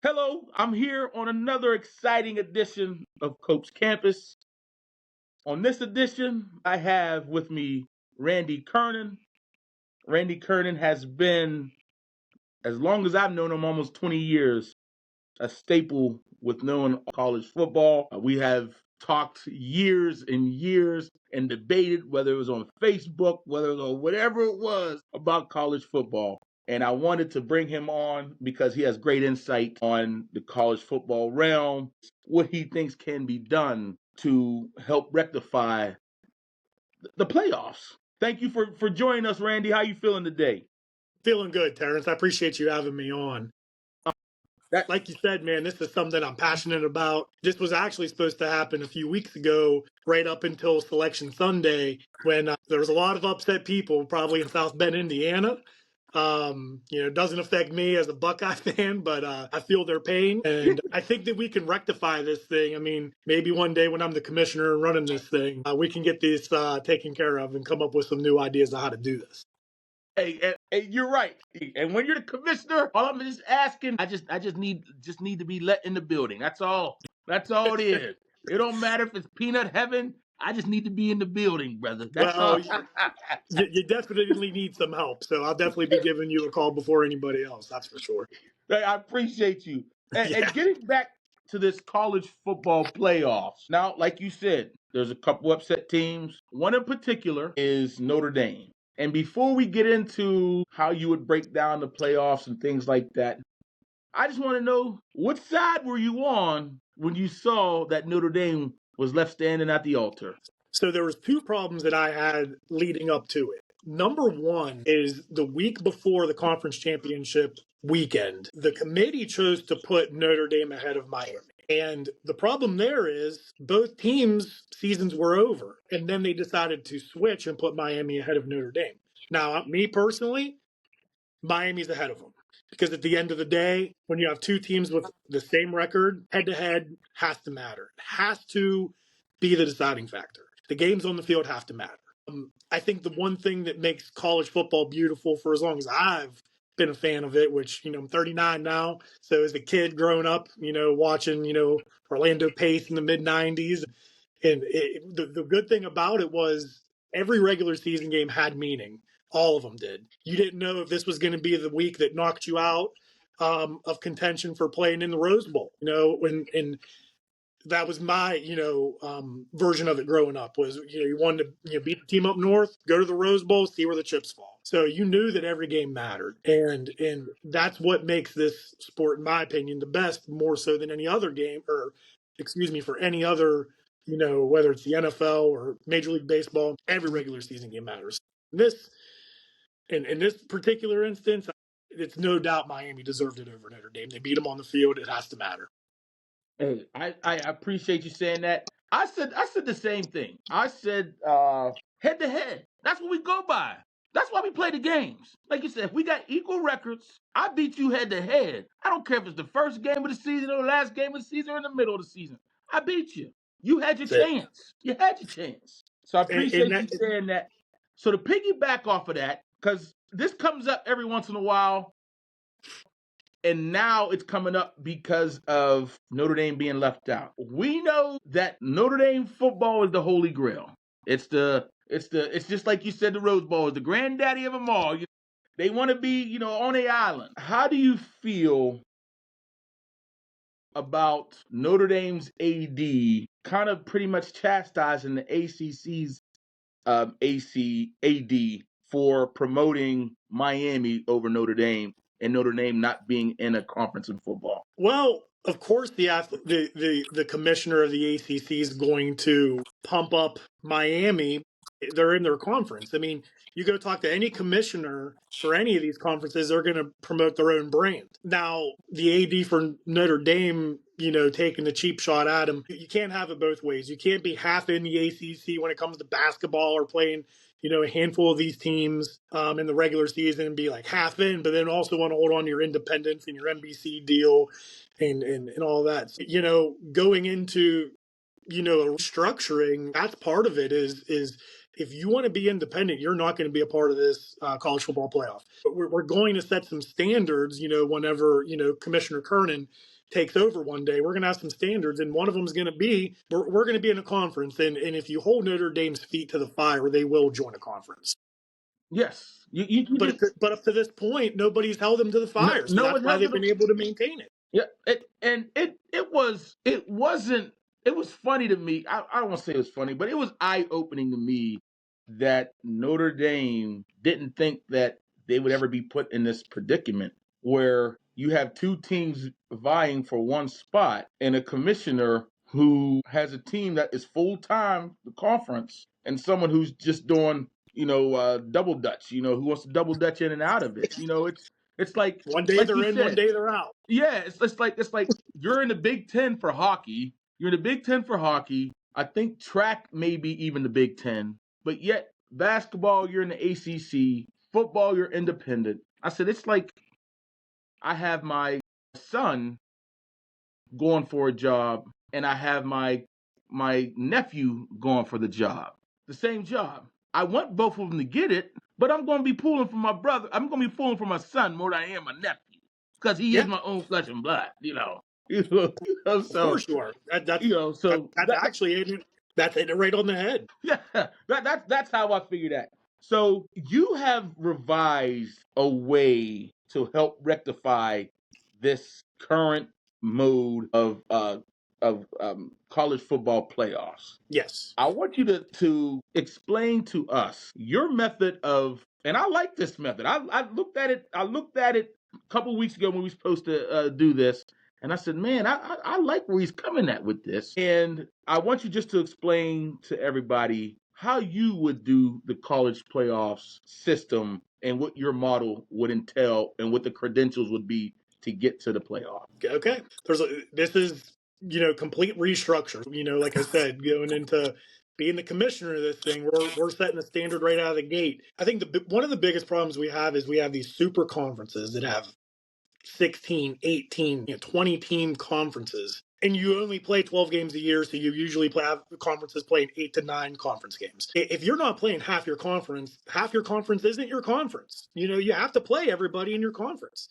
Hello, I'm here on another exciting edition of Coach Campus. On this edition, I have with me Randy Kernen. Randy Kernen has been, as long as I've known him, almost 20 years, a staple with knowing college football. We have talked years and years and debated whether it was on Facebook, whether it was on whatever it was about college football. And I wanted to bring him on because he has great insight on the college football realm, what he thinks can be done to help rectify the playoffs. Thank you for joining us, Randy. How you feeling today? Feeling good, Terrence. I appreciate you having me on. Like you said, man, this is something I'm passionate about. This was actually supposed to happen a few weeks ago, right up until Selection Sunday, when there was a lot of upset people, probably in South Bend, Indiana. It doesn't affect me as a Buckeye fan, but I feel their pain. And I think that we can rectify this thing. I mean, maybe one day when I'm the commissioner and running this thing, we can get this taken care of and come up with some new ideas on how to do this. Hey, you're right. And when you're the commissioner, all I'm just asking, I just need to be let in the building. That's all. That's all it is. It don't matter if it's peanut heaven. I just need to be in the building, brother. That's all. You definitely need some help, so I'll definitely be giving you a call before anybody else. That's for sure. Hey, I appreciate you. And, Yeah. and getting back to this college football playoffs. Now, like you said, there's a couple upset teams. One in particular is Notre Dame. And before we get into how you would break down the playoffs and things like that, I just want to know, what side were you on when you saw that Notre Dame was left standing at the altar? So there was two problems that I had leading up to it. Number one is the week before the conference championship weekend, the committee chose to put Notre Dame ahead of Miami. And the problem there is both teams' seasons were over, and then they decided to switch and put Miami ahead of Notre Dame. Now, me personally, Miami's ahead of them. Because at the end of the day, when you have two teams with the same record, head to head has to matter. It has to be the deciding factor. The games on the field have to matter. I think the one thing that makes college football beautiful for as long as I've been a fan of it, which, I'm 39 now. So as a kid growing up, watching, Orlando Pace in the mid 90s. And the good thing about it was every regular season game had meaning. All of them did. You didn't know if this was going to be the week that knocked you out of contention for playing in the Rose Bowl. And that was my version of it growing up. Was you wanted to beat the team up north, go to the Rose Bowl, see where the chips fall. So you knew that every game mattered, and that's what makes this sport, in my opinion, the best, more so than any other game, or for any other. Whether it's the NFL or Major League Baseball, every regular season game matters. In this particular instance, it's no doubt Miami deserved it over Notre Dame. They beat them on the field. It has to matter. Hey, I appreciate you saying that. I said the same thing. I said head to head. That's what we go by. That's why we play the games. Like you said, if we got equal records, I beat you head to head. I don't care if it's the first game of the season or the last game of the season or in the middle of the season. I beat you. You had your chance. You had your chance. So I appreciate you saying that. So to piggyback off of that, because this comes up every once in a while, and now it's coming up because of Notre Dame being left out. We know that Notre Dame football is the holy grail. It's just like you said, the Rose Bowl is the granddaddy of them all. They want to be, on a island. How do you feel about Notre Dame's AD kind of pretty much chastising the ACC's AD for promoting Miami over Notre Dame, and Notre Dame not being in a conference in football? Well, of course, the commissioner of the ACC is going to pump up Miami. They're in their conference. I mean, you go talk to any commissioner for any of these conferences, they're going to promote their own brand. Now, the AD for Notre Dame, taking the cheap shot at him, you can't have it both ways. You can't be half in the ACC when it comes to basketball or playing a handful of these teams in the regular season and be like half in, but then also want to hold on to your independence and your NBC deal and all that. Going into, restructuring, that's part of it is if you want to be independent, you're not going to be a part of this college football playoff. But we're going to set some standards, whenever, Commissioner Kernen takes over one day, we're going to have some standards. And one of them is going to be, we're going to be in a conference. And if you hold Notre Dame's feet to the fire, they will join a conference. Yes. You But up to this point, nobody's held them to the fire. So no that's one why held they've them. been able to maintain it. Yeah, it was funny to me. I don't want to say it was funny, but it was eye opening to me that Notre Dame didn't think that they would ever be put in this predicament where you have two teams vying for one spot and a commissioner who has a team that is full time the conference and someone who's just doing double dutch, who wants to double dutch in and out of it. It's One day like you they're in, one said. day they're out. Yeah, it's like you're in the Big Ten for hockey. You're in the Big Ten for hockey. I think track maybe even the Big Ten, but yet basketball you're in the ACC. Football you're independent. I said it's like I have my son going for a job, and I have my nephew going for the job, the same job. I want both of them to get it, but I'm going to be pulling for my brother. I'm going to be pulling for my son more than I am my nephew because he is Yeah, my own flesh and blood. of So course you are. That's that actually that's hitting it right on the head. yeah, that's how I figure that. So you have revised a way to help rectify this current mode of college football playoffs. Yes. I want you to explain to us your method of, and I like this method. I looked at it. I looked at it a couple weeks ago when we were supposed to do this, and I said, man, I like where he's coming at with this. And I want you just to explain to everybody how you would do the college playoffs system and what your model would entail and what the credentials would be to get to the playoff. Okay. This is complete restructure. Like I said, going into being the commissioner of this thing, we're setting a standard right out of the gate. I think one of the biggest problems we have is we have these super conferences that have 16, 18, 20 team conferences. And you only play 12 games a year, so you usually have conferences playing 8 to 9 conference games. If you're not playing half your conference isn't your conference. You have to play everybody in your conference.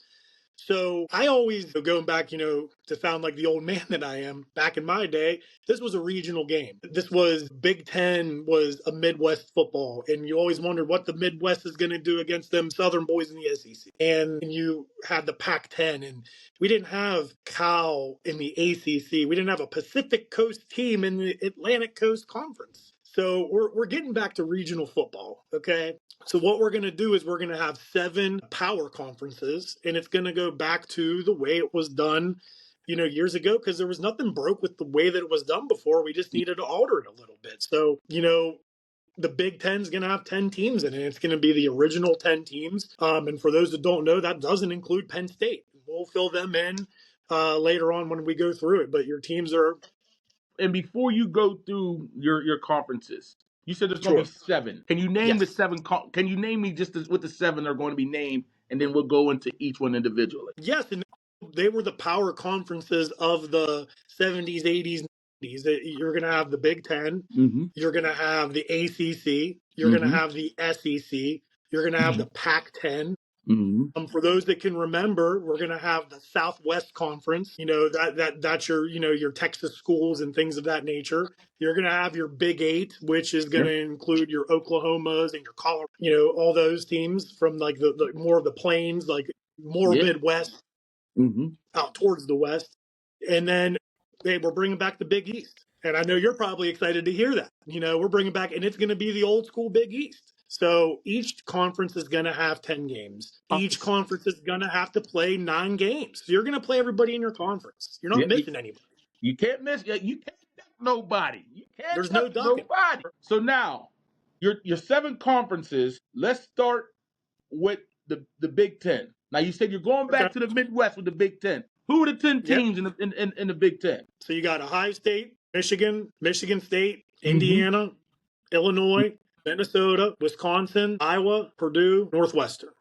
So I always, going back, to sound like the old man that I am, back in my day, this was a regional game. This was Big Ten, was a Midwest football. And you always wondered what the Midwest is going to do against them Southern boys in the SEC. And you had the Pac-10, and we didn't have Cal in the ACC. We didn't have a Pacific Coast team in the Atlantic Coast Conference. So we're getting back to regional football, okay? So what we're going to do is we're going to have 7 power conferences, and it's going to go back to the way it was done, years ago, because there was nothing broke with the way that it was done before. We just needed to alter it a little bit. So, the Big Ten is going to have 10 teams in it. It's going to be the original 10 teams. And for those that don't know, that doesn't include Penn State. We'll fill them in later on when we go through it. But your teams are... And before you go through your conferences, you said there's going to Sure. be 7. Can you name the Yes. 7? Can you name me just what the 7 are going to be named, and then we'll go into each one individually? Yes, and they were the power conferences of the 70s, 80s, 90s. You're going to have the Big Ten. Mm-hmm. You're going to have the ACC. You're going to have the SEC. You're going to have the Pac-10. Mm-hmm. For those that can remember, we're going to have the Southwest Conference. That's your Texas schools and things of that nature. You're going to have your Big 8, which is going to include your Oklahomas and your Colorado, all those teams from like the more of the plains, like more Midwest out towards the West. And then we're bringing back the Big East. And I know you're probably excited to hear that. We're bringing back, and it's going to be the old school Big East. So each conference is going to have 10 games. Each conference is going to have to play 9 games. So you're going to play everybody in your conference. You're not missing anybody. You can't miss. You can't duck nobody. There's no ducking. Nobody. So now, your 7 conferences. Let's start with the Big Ten. Now you said you're going back to the Midwest with the Big Ten. Who are the 10 teams in the Big Ten? So you got Ohio State, Michigan State, Indiana, Illinois, Minnesota, Wisconsin, Iowa, Purdue, Northwestern.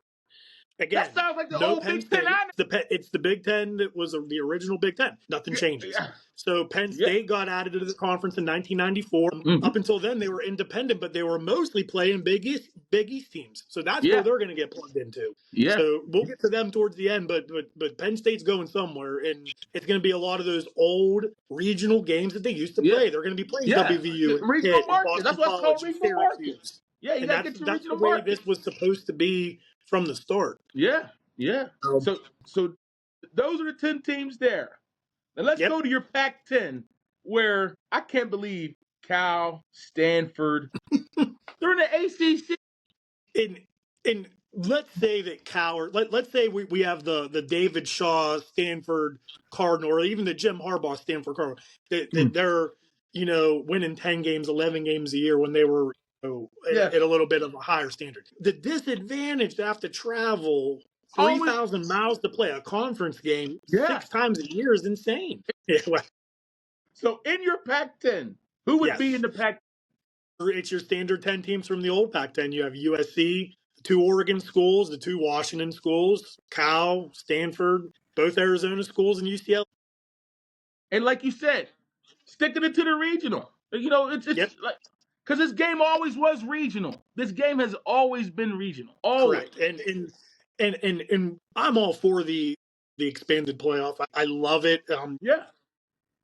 Again, That sounds like the no old Penn Big Ten. State. It's the Big Ten that was the original Big Ten. Nothing changes. Yeah. So Penn Yeah. State got added to the conference in 1994. Mhm. Up until then, they were independent, but they were mostly playing Big East teams. So that's where Yeah. they're going to get plugged into. Yeah. So we'll get to them towards the end, but Penn State's going somewhere, and it's going to be a lot of those old regional games that they used to Yeah. play. They're going to be playing Yeah. WVU and Regional Pitt and market. That's Boston what's called College and regional market. Syracuse, Yeah, you and gotta get your that's the regional way market. this was supposed to be from the start. Yeah. Yeah. Um, So those are the 10 teams there. Now let's yep. go to your Pac-10, where I can't believe Cal, Stanford, they're in the ACC. And let's say that Coward, let's say we have the David Shaw Stanford Cardinal, or even the Jim Harbaugh Stanford Cardinal, that they're winning 10 games, 11 games a year when they were Yeah. at a little bit of a higher standard. The disadvantage to have to travel Always. 3,000 miles to play a conference game Yeah. 6 times a year is insane. Yeah, well, So in your Pac-10, who would be in yes. the Pac? It's your standard 10 teams from the old Pac-10. You have USC, the 2 Oregon schools, the 2 Washington schools, Cal, Stanford, both Arizona schools, and UCLA. And like you said, sticking it to the regional. It's Yep, like because this game always was regional. This game has always been regional. Always. correct. And I'm all for the expanded playoff. I love it. Yeah.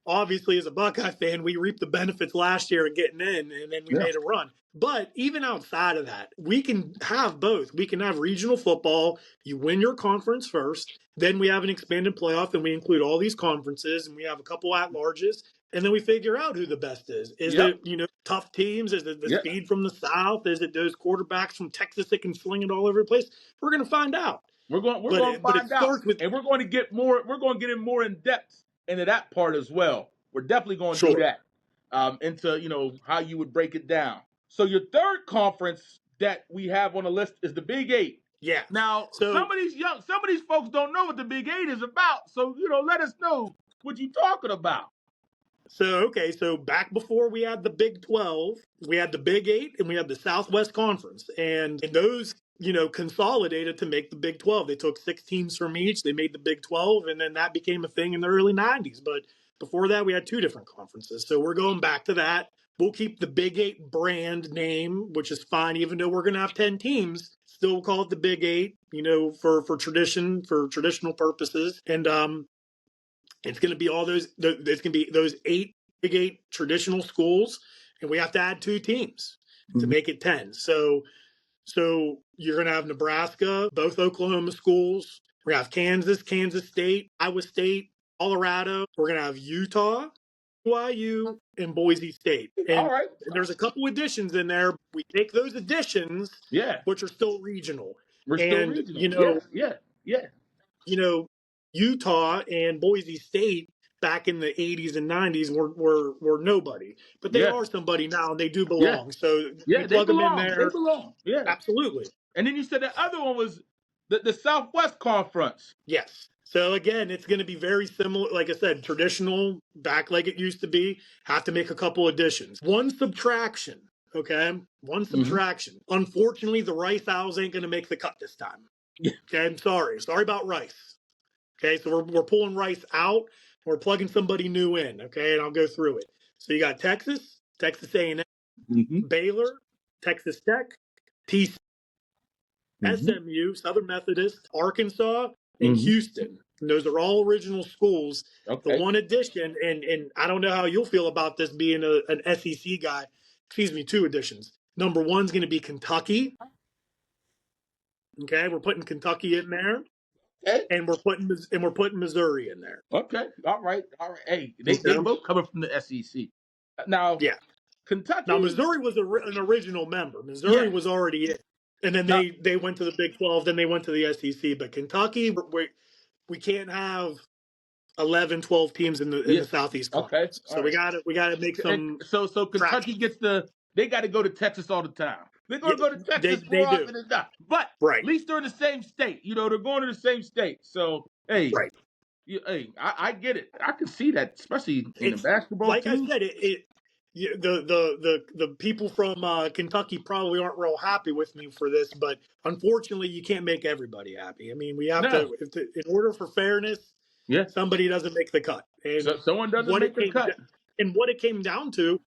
Obviously, as a Buckeye fan, we reaped the benefits last year of getting in, and then we Yeah. made a run. But even outside of that, we can have both. We can have regional football. You win your conference first, then we have an expanded playoff, and we include all these conferences, and we have a couple at larges, and then we figure out who the best is. Is Yep. it tough teams? Is it the Yep. speed from the South? Is it those quarterbacks from Texas that can sling it all over the place? We're going to find out. We're going to But it find out, starts with and we're going to get more. We're going to get in more in depth into that part as well. We're definitely going to do sure. that. Into how you would break it down. So your third conference that we have on the list is the Big Eight. Yeah. Now So some of these folks don't know what the Big Eight is about. So let us know what you're talking about. So back before we had the Big 12, we had the Big 8 and we had the Southwest Conference. And those, consolidated to make the Big 12. They took 6 teams from each, they made the Big 12, and then that became a thing in the early 90s. But before that, we had 2 different conferences. So we're going back to that. We'll keep the Big 8 brand name, which is fine, even though we're going to have 10 teams. Still call it the Big 8, for tradition, for traditional purposes. And it's going to be all those. There's going to be those 8 Big 8 traditional schools, and we have to add 2 teams to make it 10. So you're going to have Nebraska, both Oklahoma schools. We're going to have Kansas State, Iowa State, Colorado. We're going to have Utah, BYU, and Boise State. All And right. there's a couple additions in there. We take those additions, Yeah. which are still regional. We're still And regional. Yeah. Utah and Boise State back in the 80s and 90s were nobody, but they Yeah. are somebody now, and they do Yeah. belong. So Yeah. you They plug them in belong. They there, belong. Yeah. absolutely. And then you said the other one was the Southwest Conference. Yes. So again, it's going to be very similar. Like I said, traditional, back like it used to be. Have to make a couple additions. One subtraction. Okay, one subtraction. Unfortunately, the Rice Owls ain't going to make the cut this time. Yeah. Okay, I'm sorry. Sorry about Rice. Okay, so we're pulling Rice out. We're plugging somebody new in. Okay, and I'll go through it. So you got Texas, Texas A&M, Baylor, Texas Tech, TC, SMU, Southern Methodist, Arkansas, and Houston. And those are all original schools. Okay. The one addition, and I don't know how you'll feel about this being an SEC guy. 2 additions. Number 1's going to be Kentucky. Okay, we're putting Kentucky in there. Okay. And we're putting Missouri in there. Okay. All right. Hey, they both coming from the SEC. Now, yeah. Kentucky. Now Missouri was an original member. Missouri was already in, and then they went to the Big 12. Then they went to the SEC. But Kentucky, we can't have 11, 12 teams in the Southeast Conference. Okay. So we got to make some. So Kentucky gets they got to go to Texas all the time. They're going to go to Texas they more do. often than not. But at least they're in the same state. They're going to the same state. So hey, I get it. I can see that, especially in the basketball like team. I said, the people from Kentucky probably aren't real happy with me for this, but unfortunately, you can't make everybody happy. I mean, we have No. in order for fairness, Yeah. somebody doesn't make the cut, So and someone doesn't what make it the came cut. and what it came down to,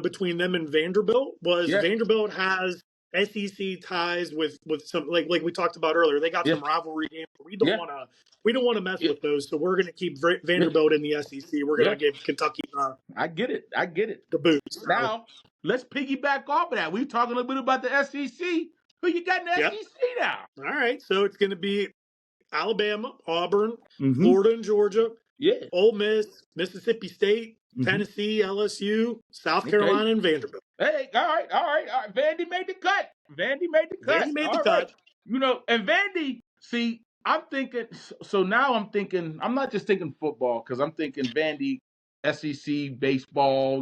between them and Vanderbilt was Yeah. Vanderbilt has SEC ties with some like we talked about earlier. They got Yeah. some rivalry games. Yeah. We don't want to mess Yeah. with those, so we're going to keep Yeah. Vanderbilt in the SEC. We're going Yeah. to give Kentucky I get it. I get it. the boot. So, Now, let's piggyback off of that. We talking a little bit about the SEC. Who you got in the yep. SEC now? All right. So it's going to be Alabama, Auburn, Mm-hmm. Florida and Georgia, Yeah. Ole Miss, Mississippi State, Mm-hmm. Tennessee, LSU, South Okay. Carolina, and Vanderbilt. Hey, all right. Vandy made the cut. Vandy made the All right. cut. And Vandy, see, I'm thinking, so now I'm thinking, I'm not just thinking football, because I'm thinking Vandy, SEC, baseball,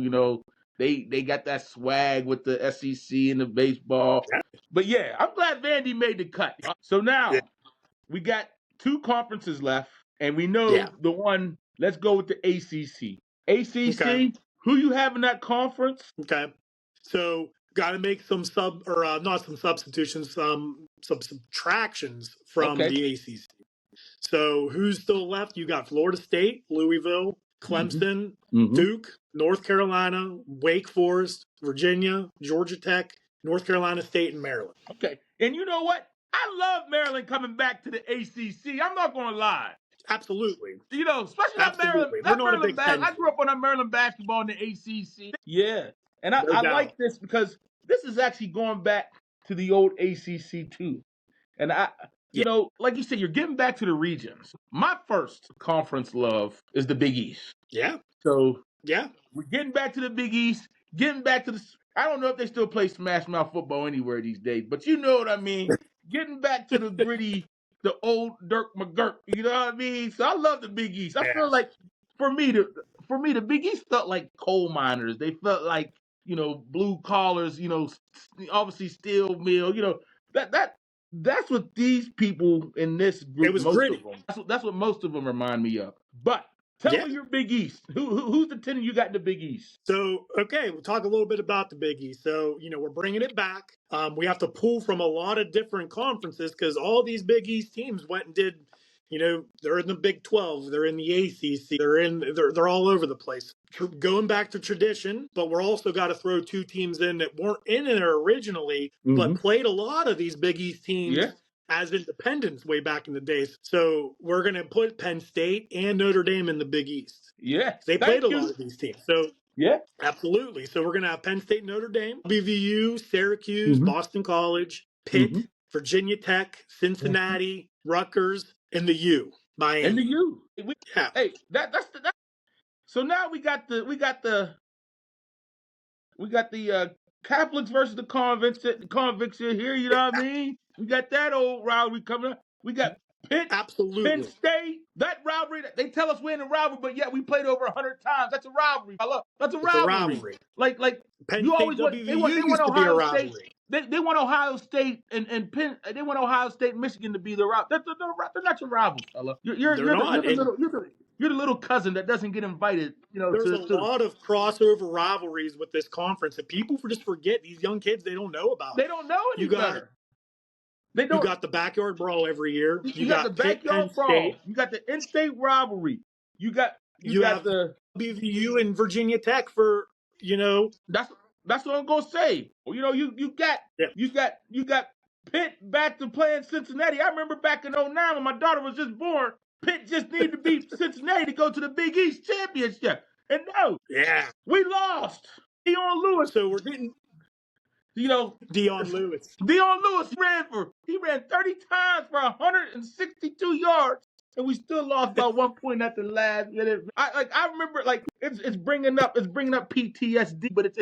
they got that swag with the SEC and the baseball. But yeah, I'm glad Vandy made the cut. So Yeah. now we got two conferences left, and we know Yeah. the one, let's go with the ACC. Okay. ACC, who you have in that conference? Okay. So got to make some not some substitutions, some subtractions from Okay. the ACC. So who's still left? You got Florida State, Louisville, Mm-hmm. Clemson, Mm-hmm. Duke, North Carolina, Wake Forest, Virginia, Georgia Tech, North Carolina State, and Maryland. Okay. And you know what? I love Maryland coming back to the ACC. I'm not going to lie. Absolutely. Especially Absolutely. We're that not a Maryland big basketball. I Ten grew up on that Maryland basketball in the ACC. Yeah. And no I doubt. like this because this is actually going back to the old ACC too. And Yeah. like you said, you're getting back to the regions. My first conference love is the Big East. Yeah. So Yeah. we're getting back to the Big East, getting back to the. I don't know if they still play Smash Mouth football anywhere these days, but you know what I mean. Getting back to the gritty, the old Dirk McGurk. You know what I mean? So I love the Big East. I feel like for me, the Big East felt like coal miners. They felt like blue collars. Obviously steel mill. That's what these people in this It group, was most gritty. of them. That's what most of them remind me of. But tell me your Big East. Who's the team you got in the Big East? So, okay, we'll talk a little bit about the Big East. So, we're bringing it back. We have to pull from a lot of different conferences because all these Big East teams went and did, they're in the Big 12, they're in the ACC, they're all over the place. Going back to tradition, but we're also got to throw two teams in that weren't in there originally, but played a lot of these Big East teams as independents way back in the days. So we're going to put Penn State and Notre Dame in the Big East. Yeah. They played a lot of these teams. So yeah, absolutely. So we're going to have Penn State, Notre Dame, BVU, Syracuse, Boston College, Pitt, Virginia Tech, Cincinnati, Rutgers, and the U, Miami. And the U. Yeah. Hey, that's so now we got the Catholics versus the convicts here. You know what I mean? We got that old rivalry coming up. We got Pitt, absolutely. Penn State. That rivalry. They tell us we're in a rivalry, but yet we played over 100 times. That's a rivalry. That's a rivalry. Like Penn you State, always want. They want Ohio State. They want Ohio State and Penn. They want Ohio State and Michigan to be the rival. They're not your rivals, fella. You're the little cousin that doesn't get invited. There's a lot of crossover rivalries with this conference, and people just forget these young kids. They don't know about. They don't know any better. They don't. You got the backyard brawl every year. You got the backyard brawl. You got the in-state rivalry. You got the BVU and Virginia Tech for That's what I'm gonna say. You got Pitt back to playing Cincinnati. I remember back in 2009 when my daughter was just born. Pitt just needed to beat Cincinnati to go to the Big East championship, and we lost. Dion Lewis. So we're getting. Dion Lewis. He ran 30 times for 162 yards, and we still lost by 1 point at the last minute. I remember it's bringing up PTSD, but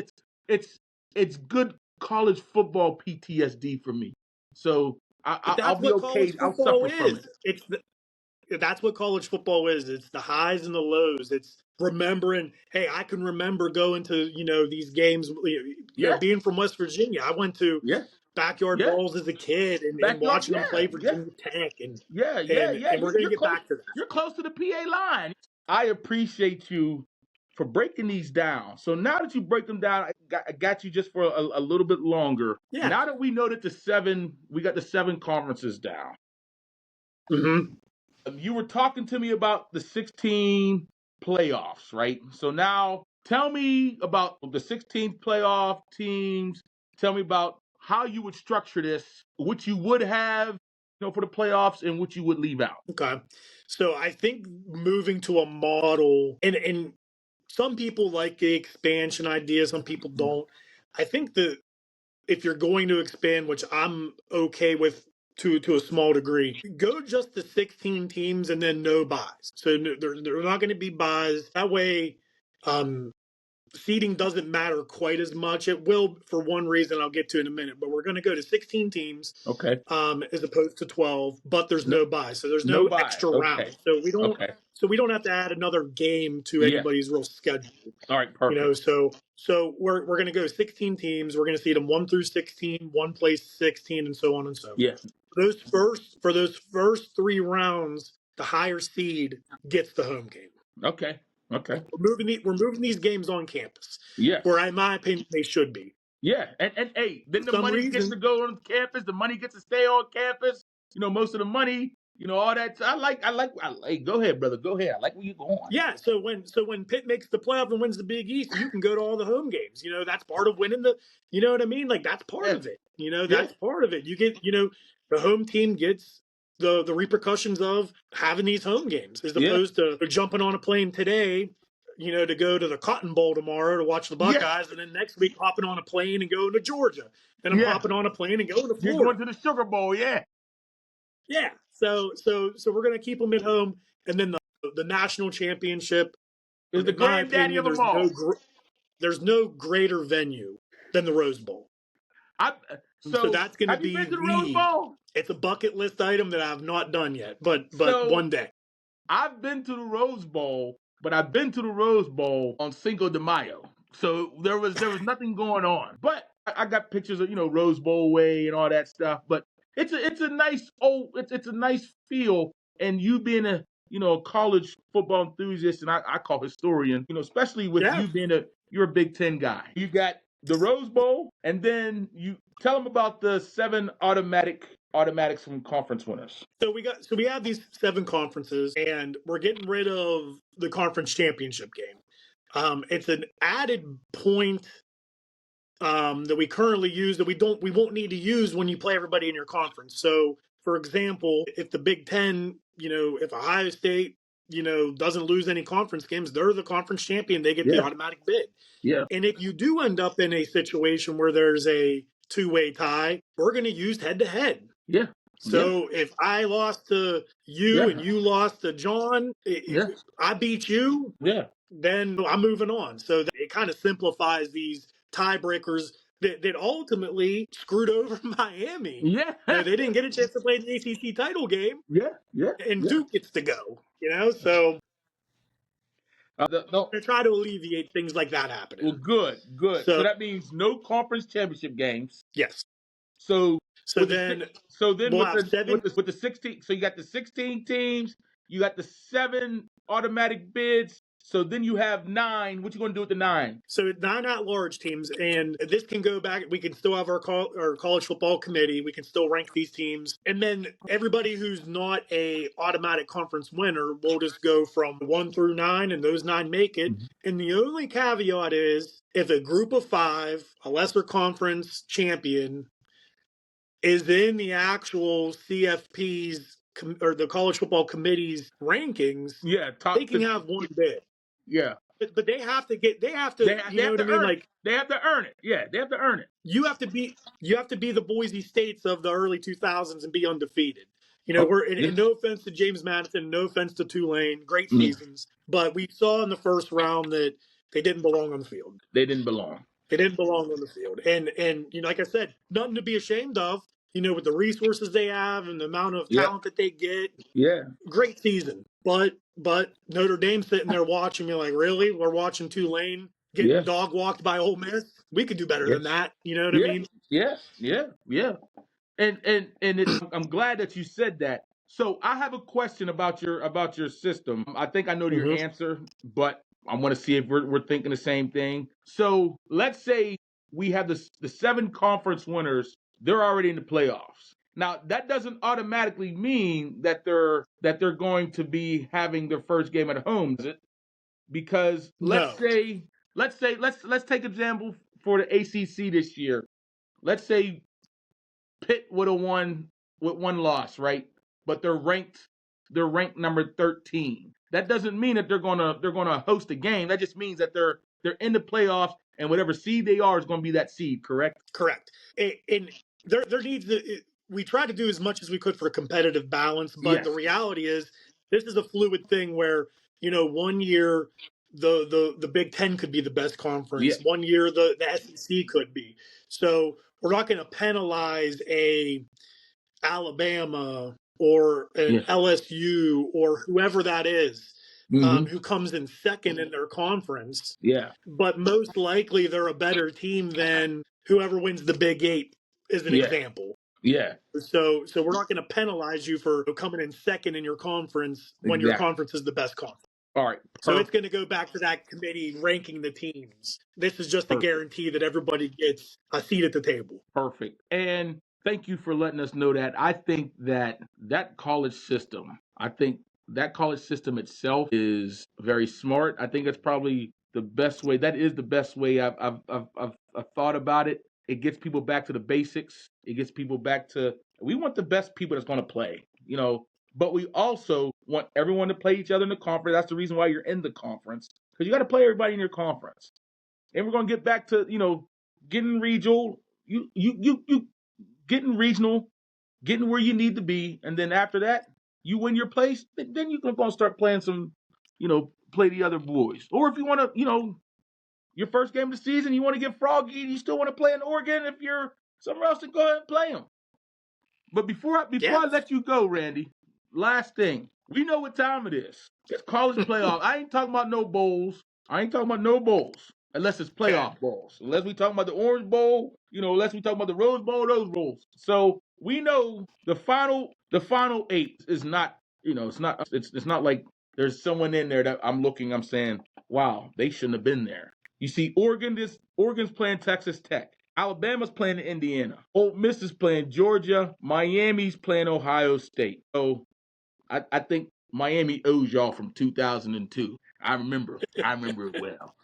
it's good college football PTSD for me. So I'll be okay. I'll suffer from it. That's what college football is. It's the highs and the lows. It's remembering, hey, I can remember going to, these games, being from West Virginia. I went to backyard bowls as a kid and watching them play Virginia Tech. And we're going to get back to that. You're close to the PA line. I appreciate you for breaking these down. So now that you break them down, I got you just for a little bit longer. Yeah. Now that we know that we got the 7 conferences down. Mm-hmm. You were talking to me about the 16 playoffs, right? So now tell me about the 16 playoff teams. Tell me about how you would structure this, what you would have, for the playoffs, and what you would leave out. Okay. So I think moving to a model, and some people like the expansion idea, some people don't. I think that if you're going to expand, which I'm okay with to a small degree, go just to 16 teams and then no buys. So there are not going to be buys. That way, seeding doesn't matter quite as much. It will for one reason I'll get to in a minute, but we're going to go to 16 teams, Okay. as opposed to 12. But there's no buys, so there's No no buys. extra Okay. rounds. So we don't. Okay. So we don't have to add another game to Yeah. anybody's real schedule. All right. Perfect. So we're going to go 16 teams. We're going to seed them 1 through 16, one place 16, and so on and so forth. Yeah. For those first 3 rounds, the higher seed gets the home game. Okay. Okay. We're moving these games on campus. Yeah. Where, in my opinion, they should be. Yeah. And hey, then the some money gets reason- to go on campus. The money gets to stay on campus. Most of the money. All that. I like. Hey, go ahead, brother. Go ahead. I like where you're going. Yeah. So when Pitt makes the playoff and wins the Big East, you can go to all the home games. That's part of winning the. You know what I mean? Like that's part of it. That's part of it. You get. The home team gets the repercussions of having these home games, as opposed to jumping on a plane today. To go to the Cotton Bowl tomorrow to watch the Buckeyes, and then next week hopping on a plane and going to Georgia. Then I'm hopping on a plane and going to Florida. You're going to the Sugar Bowl, yeah. Yeah. So we're going to keep them at home, and then the national championship is the granddaddy of them all. There's no greater venue than the Rose Bowl. So that's going to be. Have you been to the Rose Bowl? It's a bucket list item that I've not done yet, but one day. I've been to the Rose Bowl, but I've been to the Rose Bowl on Cinco de Mayo. So there was nothing going on. But I got pictures of Rose Bowl way and all that stuff. But it's a nice it's a nice feel. And you being a college football enthusiast, and I call historian, especially with you being you're a Big Ten guy. You got the Rose Bowl, and then you tell them about the 7 automatics from conference winners. So we have these 7 conferences, and we're getting rid of the conference championship game. It's an added point that we currently use that we won't need to use when you play everybody in your conference. So, for example, if the Big Ten, if Ohio State, doesn't lose any conference games, they're the conference champion. They get the automatic bid. Yeah. And if you do end up in a situation where there's a 2-way tie, we're going to use head-to-head. Yeah. So if I lost to you and you lost to John, if I beat you, then I'm moving on. So it kind of simplifies these tiebreakers that ultimately screwed over Miami. Yeah. They didn't get a chance to play the ACC title game. Yeah. And Duke gets to go, so they try to alleviate things like that happening. Well, good. So that means no conference championship games. Yes. So then we'll with the 16, so you got the 16 teams, you got the 7 automatic bids. So then you have 9. What you going to do with the 9? So 9 at-large teams, and this can go back. We can still have our college football committee. We can still rank these teams, and then everybody who's not a automatic conference winner will just go from 1 through 9, and those 9 make it. Mm-hmm. And the only caveat is if a group of 5, a lesser conference champion, is in the actual CFP's or the college football committee's rankings, they can have 1 bid. Yeah. But they have to they have to earn it. They have to earn it. Yeah, they have to earn it. You have to be the Boise States of the early 2000s and be undefeated. We're no offense to James Madison, no offense to Tulane, great seasons, but we saw in the first round that they didn't belong on the field. They didn't belong. They didn't belong on the field. And like I said, nothing to be ashamed of, with the resources they have and the amount of talent that they get. Yeah. Great season. But Notre Dame sitting there watching me like, really? We're watching Tulane get dog walked by Ole Miss? We could do better than that. You know what I mean? Yeah. And I'm glad that you said that. So I have a question about your system. I think I know your answer, but I want to see if we're thinking the same thing. So let's say we have the 7 conference winners. They're already in the playoffs. Now that doesn't automatically mean that they're going to be having their first game at home, does it? Because No, let's take example for the ACC this year. Let's say Pitt would have won with one loss, right? But they're ranked number 13. That doesn't mean that they're gonna host a game. That just means that they're in the playoffs and whatever seed they are is going to be that seed, correct? correct. And there needs to. We try to do as much as we could for competitive balance, but the Yes. reality is this is a fluid thing where 1 year the Big Ten could be the best Yeah. conference, 1 year the SEC could be. So we're not going to penalize a Alabama or an Yeah. LSU or whoever that is, Mm-hmm. who comes in second in their conference. Yeah. But most likely they're a better team than whoever wins the Big Eight, as an Yeah. example. Yeah. So we're not going to penalize you for coming in second in your conference when your Exactly. conference is the best conference. All right. So it's going to go back to that committee ranking the teams. This is just a guarantee that everybody gets a seat at the table. Perfect. And thank you for letting us know that. I think that college system, itself is very smart. I think it's probably the best way. That is the best way I've thought about it. It gets people back to the basics. It gets people back to, we want the best people that's going to play, but we also want everyone to play each other in the conference. That's the reason why you're in the conference, because you got to play everybody in your conference. And we're gonna get back to getting regional. You getting regional, getting where you need to be, and then after that, you win your place. Then you're gonna start playing some, play the other boys. Or if you want to, your first game of the season, you want to get froggy, you still want to play in Oregon. If you're somewhere else, then go ahead and play them. But before I let you go, Randy, last thing, we know what time it is. It's college playoff. I ain't talking about no bowls. Unless it's playoff bowls. Unless we talking about the Orange Bowl, unless we talking about the Rose Bowl, those bowls. So we know the final 8 is not, it's not like there's someone in there that I'm saying, wow, they shouldn't have been there. You see, Oregon's playing Texas Tech. Alabama's playing Indiana. Ole Miss is playing Georgia. Miami's playing Ohio State. So I think Miami owes y'all from 2002. I remember it well.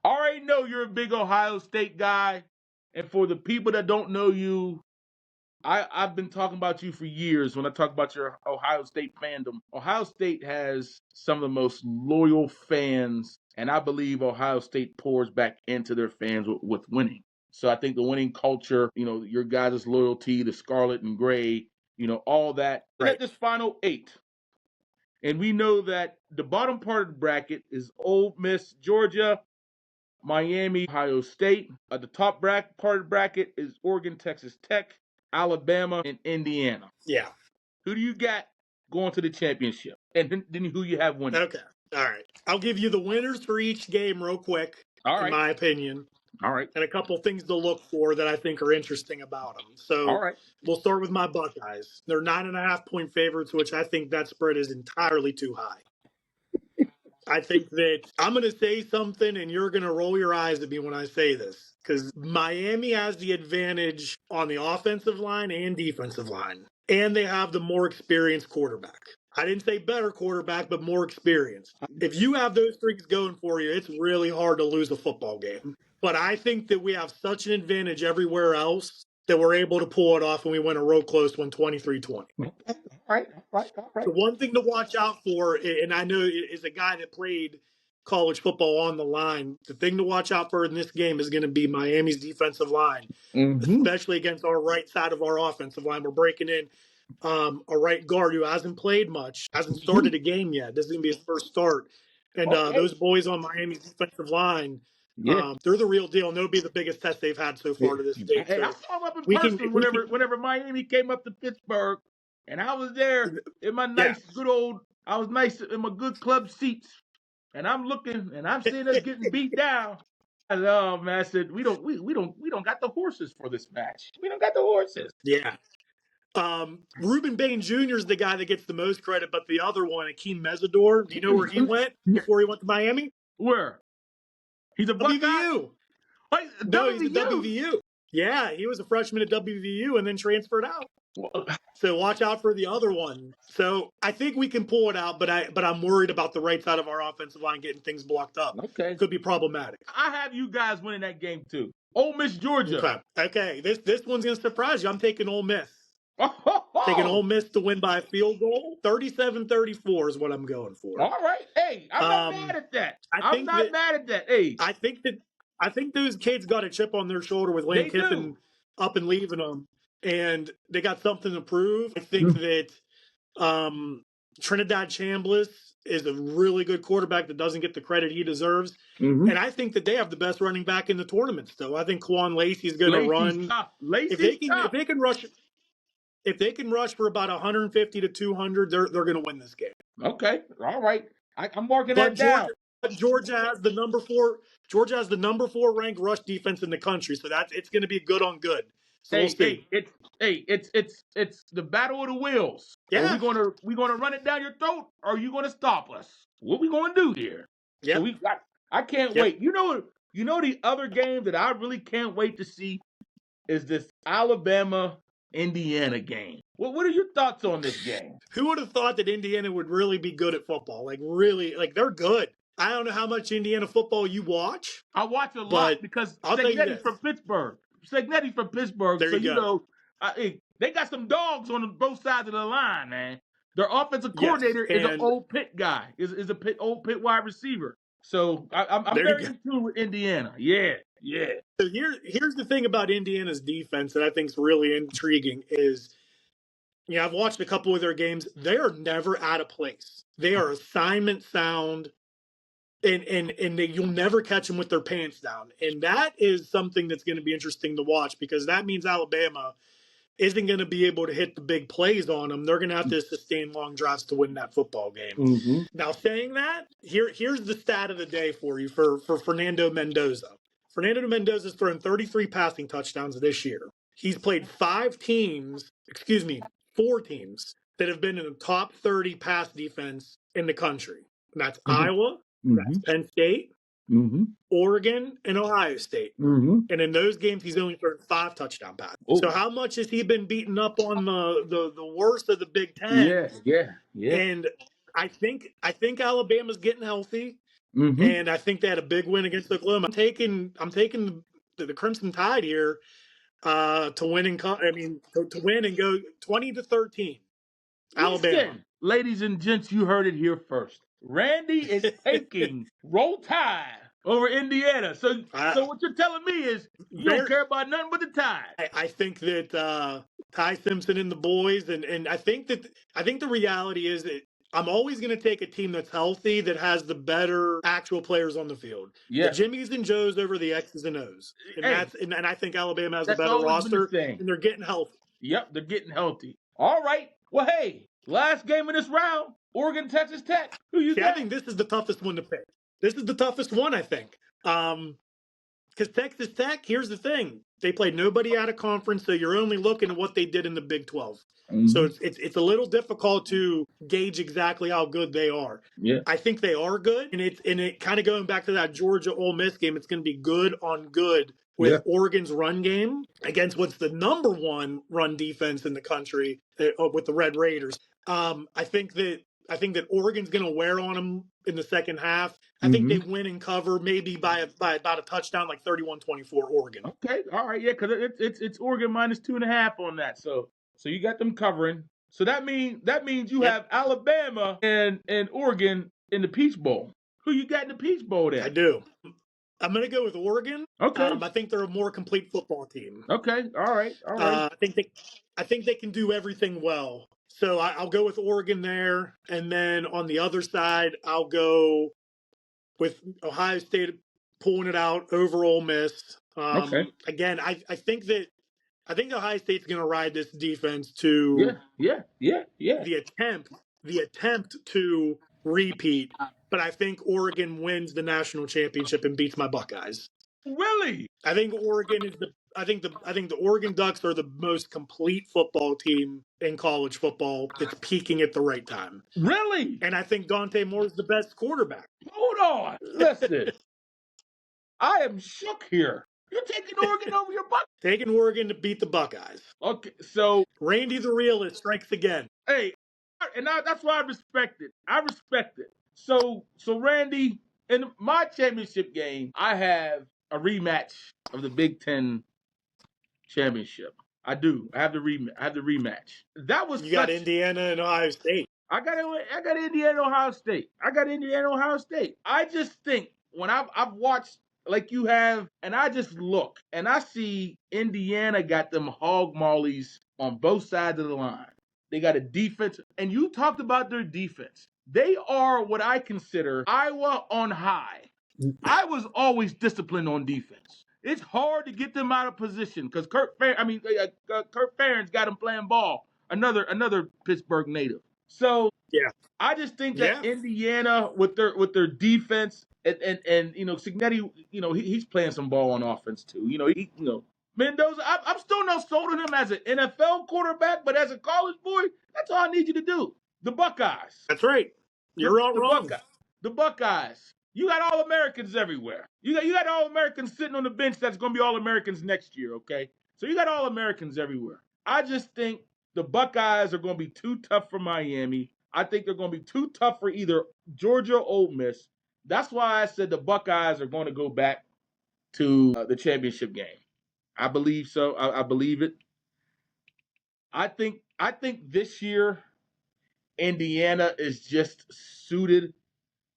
I already know you're a big Ohio State guy. And for the people that don't know you, I've been talking about you for years when I talk about your Ohio State fandom. Ohio State has some of the most loyal fans, and I believe Ohio State pours back into their fans with winning. So I think the winning culture, your guys' loyalty, the scarlet and gray, all that. Look Right. at this final 8. And we know that the bottom part of the bracket is Ole Miss, Georgia, Miami, Ohio State. The top part of the bracket is Oregon, Texas Tech, Alabama, and Indiana. Yeah. Who do you got going to the championship? And then who you have winning? Okay. All right. I'll give you the winners for each game real quick, All in right. my opinion, All right. and a couple things to look for that I think are interesting about them. All So right. we'll start with my Buckeyes. They're 9.5-point favorites, which I think that spread is entirely too high. I think that I'm going to say something and you're going to roll your eyes at me when I say this, because Miami has the advantage on the offensive line and defensive line, and they have the more experienced quarterback. I didn't say better quarterback, but more experienced. If you have those things going for you, it's really hard to lose a football game. But I think that we have such an advantage everywhere else that we're able to pull it off, and we win a real close one, 23-20. All right. The one thing to watch out for, and I know is a guy that played college football on the line, the thing to watch out for in this game is going to be Miami's defensive line, especially against our right side of our offensive line. We're breaking in a right guard who hasn't played much, hasn't started a game yet. This is going to be his first start. And those boys on Miami's defensive line, they're the real deal, and they'll be the biggest test they've had so far to this date. Hey, So I saw him up in person whenever Miami came up to Pittsburgh, and I was there in my I was nice in my good club seats, and I'm looking and I'm seeing us getting beat down. I said we don't got the horses for this match. We don't got the horses. Yeah. Reuben Bain Jr. is the guy that gets the most credit, but the other one, Akeem Mesidor, do you know where he went before he went to Miami? Where? He's a Buckeye? WVU. Wait, No, he's at WVU? WVU. Yeah, he was a freshman at WVU and then transferred out. So watch out for the other one. So I think we can pull it out, but I'm worried about the right side of our offensive line getting things blocked up. Okay. Could be problematic. I have you guys winning that game too. Ole Miss, Georgia. Okay. This one's gonna surprise you. I'm taking Ole Miss. Oh. Taking Ole Miss to win by a field goal. 37-34 is what I'm going for. All right. Hey, I'm not mad at that. I'm not mad at that. Hey. I think those kids got a chip on their shoulder with Lane Kiffin up and leaving them, and they got something to prove. I think that Trinidad Chambliss is a really good quarterback that doesn't get the credit he deserves. And I think that they have the best running back in the tournament still. I think Quan Lacey's going to run. If they can rush for about 150 to 200, they're going to win this game. Okay. All right. I'm marking that down. Georgia has the number 4. Georgia has the number 4 ranked rush defense in the country, so it's going to be good on good. So we'll see. It's the battle of the wheels. Yeah. Are we gonna run it down your throat, or are you gonna stop us? What we gonna do here? Yeah. So I can't wait. You know the other game that I really can't wait to see is this Alabama-Indiana game. What are your thoughts on this game? Who would have thought that Indiana would really be good at football? They're good. I don't know how much Indiana football you watch. I watch a lot because Segnetti's from Pittsburgh. Segnetti's from Pittsburgh. There you go. They got some dogs on both sides of the line, man. Their offensive coordinator is an old Pitt guy, is a old Pitt wide receiver. So I'm very in tune with Indiana. Yeah. So here's the thing about Indiana's defense that I think is really intriguing is, I've watched a couple of their games. They are never out of place. They are assignment sound. And you'll never catch them with their pants down. And that is something that's going to be interesting to watch, because that means Alabama isn't going to be able to hit the big plays on them. They're going to have to sustain long drives to win that football game. Now, saying that, here's the stat of the day for you for Fernando Mendoza. Fernando Mendoza's thrown 33 passing touchdowns this year. He's played 4 teams that have been in the top 30 pass defense in the country. And that's Iowa. That's Penn State, Oregon, and Ohio State. And in those games, he's only thrown 5 touchdown passes. So how much has he been beaten up on the worst of the Big Ten? Yeah. And I think Alabama's getting healthy, and I think they had a big win against Oklahoma. I'm taking the Crimson Tide here to win and go 20-13. Alabama. Listen, ladies and gents, you heard it here first. Randy is taking Roll Tide over Indiana. So what you're telling me is you don't care about nothing but the Tide. I think that Ty Simpson and the boys, and I think the reality is that I'm always going to take a team that's healthy, that has the better actual players on the field. Yeah. The Jimmies and Joes over the X's and O's. And I think Alabama has a better roster, and they're getting healthy. Yep, they're getting healthy. All right. Well, hey, last game of this round, Oregon, Texas Tech. Who you got? I think this is the toughest one to pick. This is the toughest one, I think. Because Texas Tech, here's the thing. They played nobody out of conference, so you're only looking at what they did in the Big 12. So it's a little difficult to gauge exactly how good they are. Yeah. I think they are good, and it kind of going back to that Georgia Ole Miss game, it's going to be good on good with Oregon's run game against what's the number 1 run defense in the country with the Red Raiders. I think that Oregon's going to wear on them in the second half. I think they win and cover maybe by about a touchdown, like 31-24 Oregon. Okay, all right, yeah, because it's Oregon minus 2.5 on that. So you got them covering. So that means you have Alabama and Oregon in the Peach Bowl. Who you got in the Peach Bowl then? I do. I'm going to go with Oregon. Okay. I think they're a more complete football team. Okay. All right. I think they can do everything well. So I'll go with Oregon there, and then on the other side, I'll go with Ohio State pulling it out over Ole Miss. Okay. Again, I think Ohio State's going to ride this defense to the attempt to repeat. But I think Oregon wins the national championship and beats my Buckeyes. Really? I think Oregon I think the Oregon Ducks are the most complete football team in college football that's peaking at the right time. Really? And I think Dante Moore is the best quarterback. Hold on. Listen, I am shook here. You're taking Oregon over your butt. Taking Oregon to beat the Buckeyes. Okay, so Randy the Realist strikes again. hey, that's why I respect it. I respect it. So Randy, in my championship game, I have a rematch of the Big Ten championship. I do. I have the rematch. That was You got Indiana and Ohio State. I got Indiana, Ohio State. Ohio State. I just think when I've watched like you have, and I just look and I see Indiana got them hog mollies on both sides of the line. They got a defense, and you talked about their defense. They are what I consider Iowa on high. I was always disciplined on defense. It's hard to get them out of position because Kurt Ferentz got them playing ball. Another Pittsburgh native. So yeah, I just think that Indiana with their defense and Cignetti, he's playing some ball on offense too. Mendoza, I'm still not sold on him as an NFL quarterback, but as a college boy, that's all I need you to do. The Buckeyes. That's right. You're not wrong. The Buckeyes. You got All-Americans everywhere. You got All-Americans sitting on the bench that's going to be All-Americans next year, okay? So you got All-Americans everywhere. I just think the Buckeyes are going to be too tough for Miami. I think they're going to be too tough for either Georgia or Ole Miss. That's why I said the Buckeyes are going to go back to the championship game. I believe so. I believe it. I think this year Indiana is just suited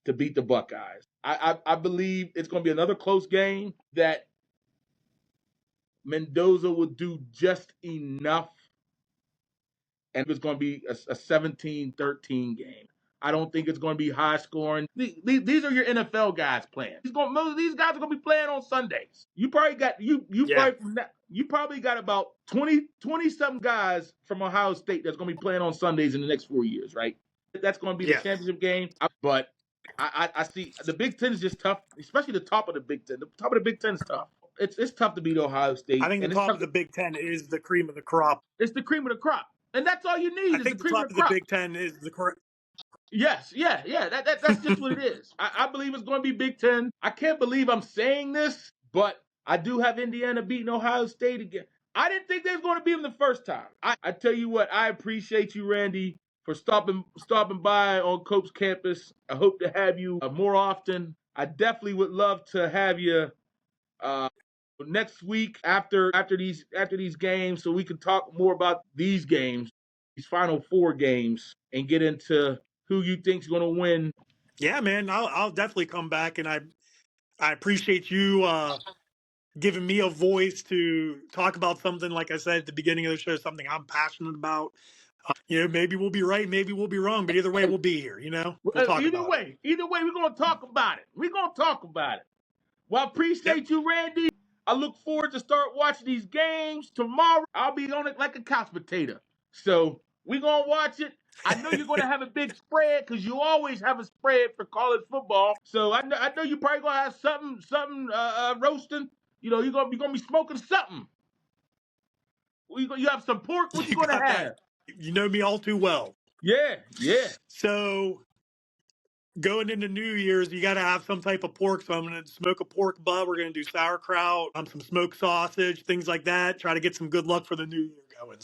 to beat the Buckeyes. I believe it's going to be another close game that Mendoza will do just enough, and it's going to be a 17-13 game. I don't think it's going to be high scoring. These are your NFL guys playing. These guys are going to be playing on Sundays. You probably got about 20 something guys from Ohio State that's going to be playing on Sundays in the next 4 years, right? That's going to be the championship game. But I see the Big Ten is just tough, especially the top of the Big Ten. The top of the Big Ten is tough. It's tough to beat Ohio State. I think the top of the Big Ten is the cream of the crop. It's the cream of the crop, and that's all you need. I think the top of the Big Ten is the correct. Yes, yeah. That's just what it is. I believe it's going to be Big Ten. I can't believe I'm saying this, but I do have Indiana beating Ohio State again. I didn't think they was going to beat them the first time. I tell you what, I appreciate you, Randy, for stopping by on Cope's campus. I hope to have you more often. I definitely would love to have you next week after these games, so we can talk more about these games, these Final Four games, and get into who you think's going to win. Yeah, man, I'll definitely come back, and I appreciate you giving me a voice to talk about something, like I said at the beginning of the show, something I'm passionate about. Maybe we'll be right, maybe we'll be wrong, but either way, we'll be here. We'll talk either way, we're going to talk about it. Well, I appreciate you, Randy. I look forward to start watching these games tomorrow. I'll be on it like a couch potato. So we're going to watch it. I know you're going to have a big spread because you always have a spread for college football. So I know you're probably going to have something roasting. You're going to be smoking something. You have some pork. What you going to have? You know me all too well. Yeah. So going into New Year's, you got to have some type of pork. So I'm going to smoke a pork butt. We're going to do sauerkraut, some smoked sausage, things like that. Try to get some good luck for the new year going.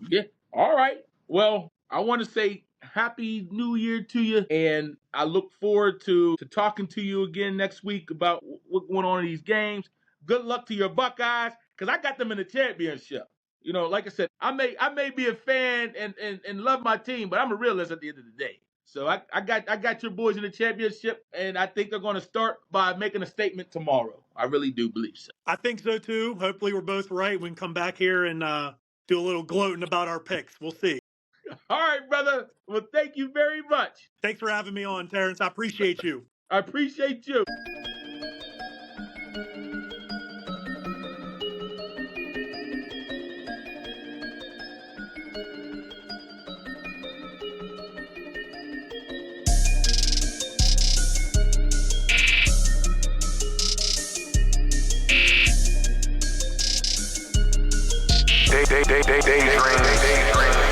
Yeah. All right. Well, I want to say Happy New Year to you, and I look forward to talking to you again next week about what's going on in these games. Good luck to your Buckeyes, because I got them in the championship. Like I said, I may be a fan and love my team, but I'm a realist at the end of the day. So I got your boys in the championship, and I think they're going to start by making a statement tomorrow. I really do believe so. I think so too. Hopefully we're both right. We can come back here and do a little gloating about our picks. We'll see. All right, brother. Well, thank you very much. Thanks for having me on, Terrence. I appreciate you. I appreciate you. Daydream.